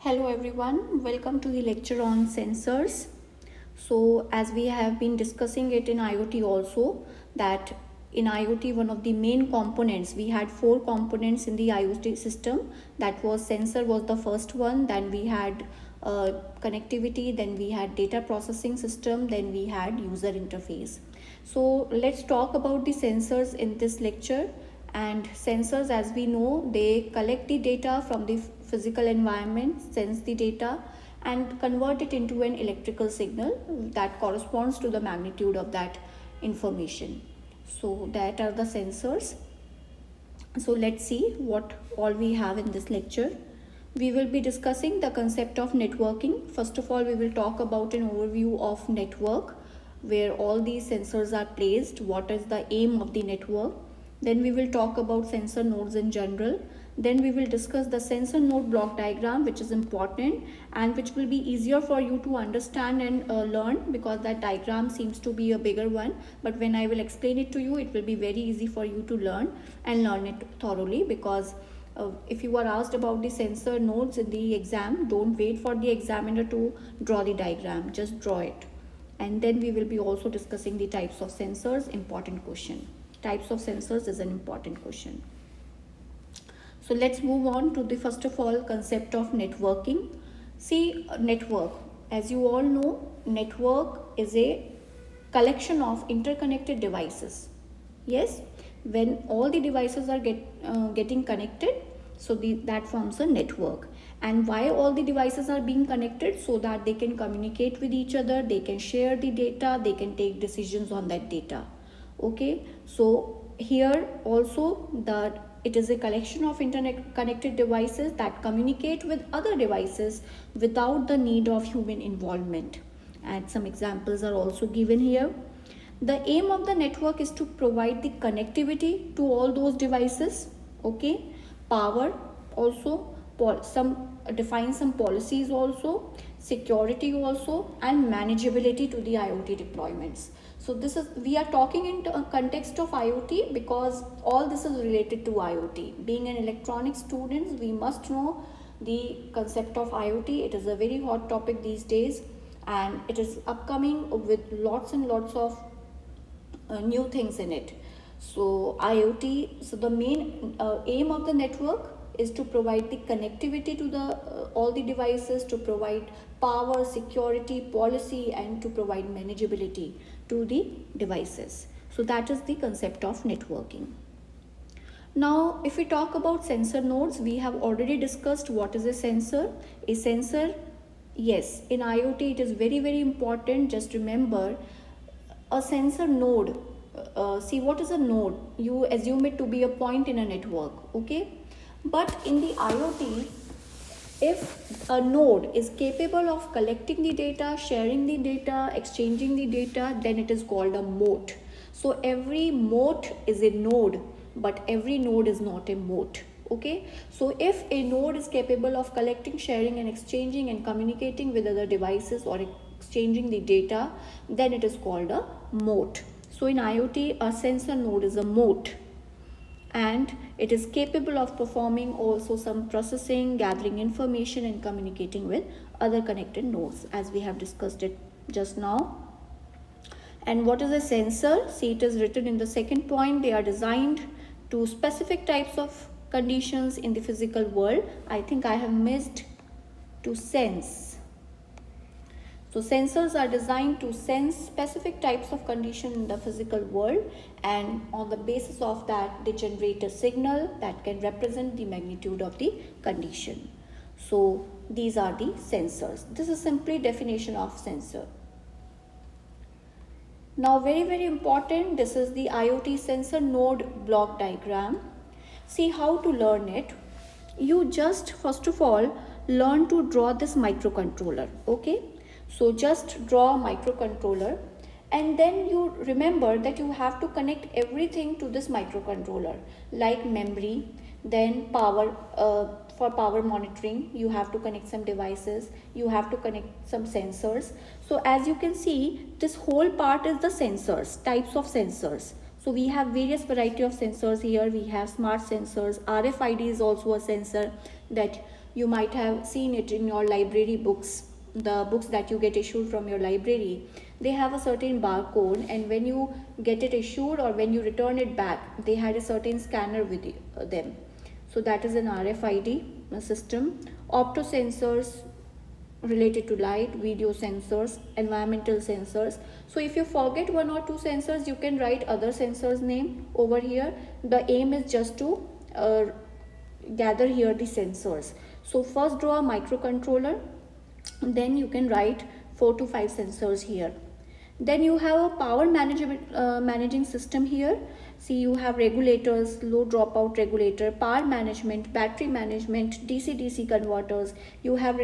Hello everyone, welcome to the lecture on sensors. So as we have been discussing it in IoT also, that in IoT one of the main components, we had four components in the IoT system. That was sensor was the first one, then we had connectivity, then we had data processing system, then we had user interface. So let's talk about the sensors in this lecture. And sensors, as we know, they collect the data from the physical environment, sense the data, and convert it into an electrical signal that corresponds to the magnitude of that information. So that are the sensors. So let's see what all we have in this lecture. We will be discussing the concept of networking. First of all, we will talk about an overview of network, where all these sensors are placed, what is the aim of the network. Then we will talk about sensor nodes in general. Then we will discuss the sensor node block diagram, which is important and which will be easier for you to understand and learn, because that diagram seems to be a bigger one. But when I will explain it to you, it will be very easy for you to learn and learn it thoroughly, because if you are asked about the sensor nodes in the exam, don't wait for the examiner to draw the diagram, just draw it. And then we will be also discussing the types of sensors, important question. Types of sensors is an important question. So let's move on to the first of all concept of networking. See, network, as you all know, network is a collection of interconnected devices. Yes, when all the devices are getting connected, so that forms a network. And why all the devices are being connected? So that they can communicate with each other, they can share the data, they can take decisions on that data. Okay, so here also that it is a collection of internet connected devices that communicate with other devices without the need of human involvement. And some examples are also given here. The aim of the network is to provide the connectivity to all those devices. Okay, power also, some define some policies also, security also, and manageability to the IoT deployments. So this is, we are talking in context of IoT because all this is related to IoT. Being an electronics student, we must know the concept of IoT. It is a very hot topic these days, and it is upcoming with lots and lots of new things in it. So IoT, so the main aim of the network is to provide the connectivity to the all the devices, to provide power, security, policy, and to provide manageability to the devices. So that is the concept of networking. Now, if we talk about sensor nodes, we have already discussed what is a sensor. A sensor, yes, in IoT it is very, very important. Just remember, a sensor node, see what is a node? You assume it to be a point in a network, okay? But in the IoT, if a node is capable of collecting the data, sharing the data, exchanging the data, then it is called a moat. So every moat is a node, but every node is not a moat. Okay, so if a node is capable of collecting, sharing, and exchanging and communicating with other devices or exchanging the data, then it is called a moat. So in IoT, a sensor node is a moat, and it is capable of performing also some processing, gathering information, and communicating with other connected nodes, as we have discussed it just now. And what is a sensor? See, it is written in the second point. They are designed to specific types of conditions in the physical world. I think I have missed to sense. So sensors are designed to sense specific types of condition in the physical world, and on the basis of that they generate a signal that can represent the magnitude of the condition. So these are the sensors. This is simply definition of sensor. Now very, very important, this is the IoT sensor node block diagram. See how to learn it. You just first of all learn to draw this microcontroller. Okay, so just draw a microcontroller, and then you remember that you have to connect everything to this microcontroller, like memory, then power, for power monitoring you have to connect some devices, you have to connect some sensors. So as you can see, this whole part is the sensors, types of sensors. So we have various variety of sensors here. We have smart sensors. RFID is also a sensor that you might have seen it in your library books. The books that you get issued from your library, they have a certain barcode, and when you get it issued or when you return it back, they had a certain scanner with them. So that is an RFID system. Opto sensors related to light, video sensors, environmental sensors. So if you forget one or two sensors, you can write other sensors name over here. The aim is just to gather here the sensors. So first draw a microcontroller, then you can write 4 to 5 sensors here. Then you have a power management managing system here. See, you have regulators, low dropout regulator, power management, battery management, DC-DC converters. You have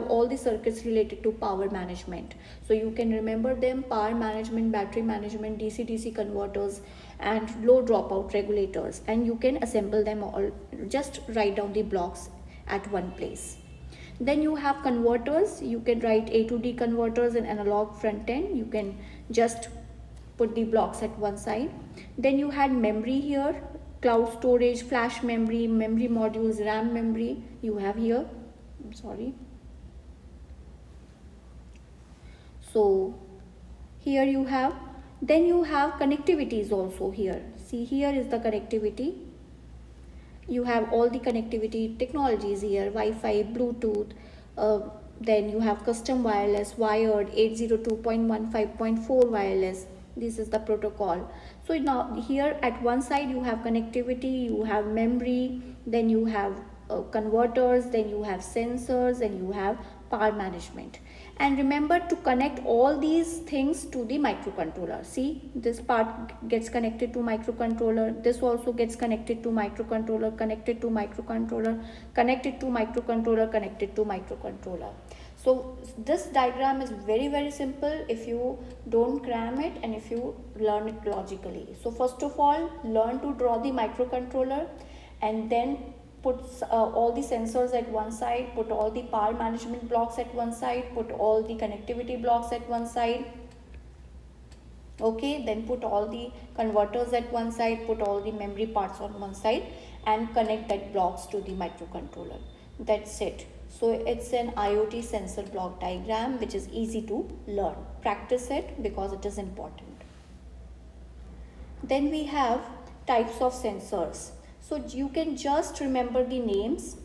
all the circuits related to power management. So you can remember them: power management, battery management, DC-DC converters, and low dropout regulators. And you can assemble them all. Just write down the blocks at one place. Then you have converters. You can write A to D converters in analog front end. You can just put the blocks at one side. Then you had memory here, cloud storage, flash memory, memory modules, RAM memory you have here. I'm sorry. So here you have, then you have connectivities also here. See, here is the connectivity. You have all the connectivity technologies here: Wi-Fi, Bluetooth, then you have custom wireless, wired, 802.15.4 wireless. This is the protocol. So now here at one side you have connectivity, you have memory, then you have converters, then you have sensors, and you have power management. And remember to connect all these things to the microcontroller. See, this part gets connected to microcontroller, this also gets connected to microcontroller, connected to microcontroller, connected to microcontroller, connected to microcontroller. So this diagram is very simple if you don't cram it and if you learn it logically. So first of all, learn to draw the microcontroller, and then put all the sensors at one side, put all the power management blocks at one side, put all the connectivity blocks at one side. Okay, then put all the converters at one side, put all the memory parts on one side, and connect that blocks to the microcontroller. That's it. So it's an IoT sensor block diagram which is easy to learn. Practice it because it is important. Then we have types of sensors. So you can just remember the names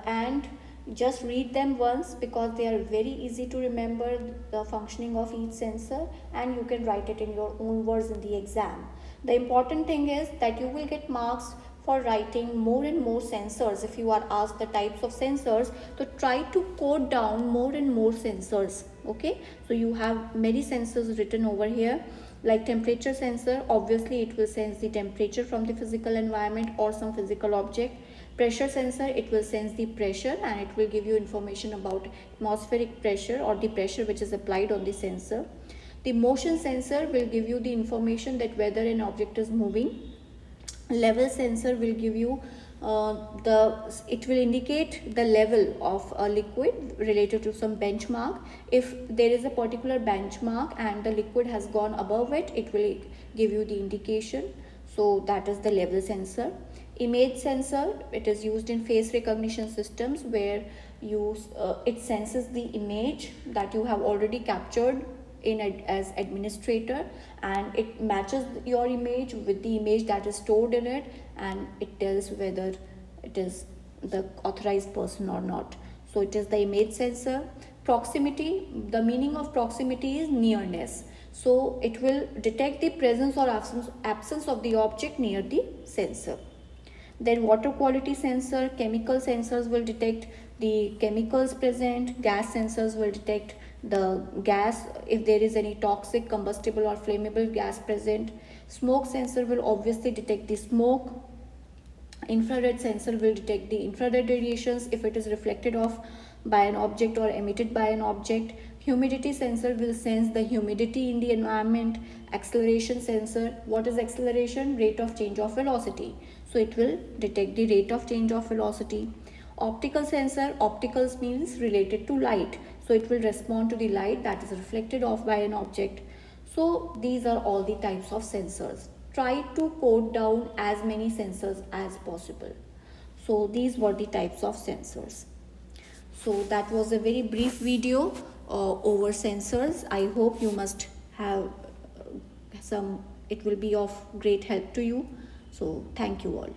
and just read them once, because they are very easy to remember the functioning of each sensor, and you can write it in your own words in the exam. The important thing is that you will get marks for writing more and more sensors. If you are asked the types of sensors, so try to code down more and more sensors. Okay, so you have many sensors written over here. Like temperature sensor, obviously it will sense the temperature from the physical environment or some physical object. Pressure sensor, it will sense the pressure and it will give you information about atmospheric pressure or the pressure which is applied on the sensor. The motion sensor will give you the information that whether an object is moving. Level sensor will give you it will indicate the level of a liquid related to some benchmark. If there is a particular benchmark and the liquid has gone above it, it will give you the indication. So that is the level sensor. Image sensor, it is used in face recognition systems where it senses the image that you have already captured as administrator, and it matches your image with the image that is stored in it, and it tells whether it is the authorized person or not. So it is the image sensor. Proximity, the meaning of proximity is nearness. So it will detect the presence or absence of the object near the sensor. Then water quality sensor, chemical sensors will detect the chemicals present. Gas sensors will detect the gas, if there is any toxic, combustible or flammable gas present. Smoke sensor will obviously detect the smoke. Infrared sensor will detect the infrared radiations if it is reflected off by an object or emitted by an object. Humidity sensor will sense the humidity in the environment. Acceleration sensor, what is acceleration? Rate of change of velocity. So it will detect the rate of change of velocity. Optical sensor, opticals means related to light. So it will respond to the light that is reflected off by an object. So these are all the types of sensors. Try to code down as many sensors as possible. So these were the types of sensors. So that was a very brief video over sensors. I hope you must have it will be of great help to you. So thank you all.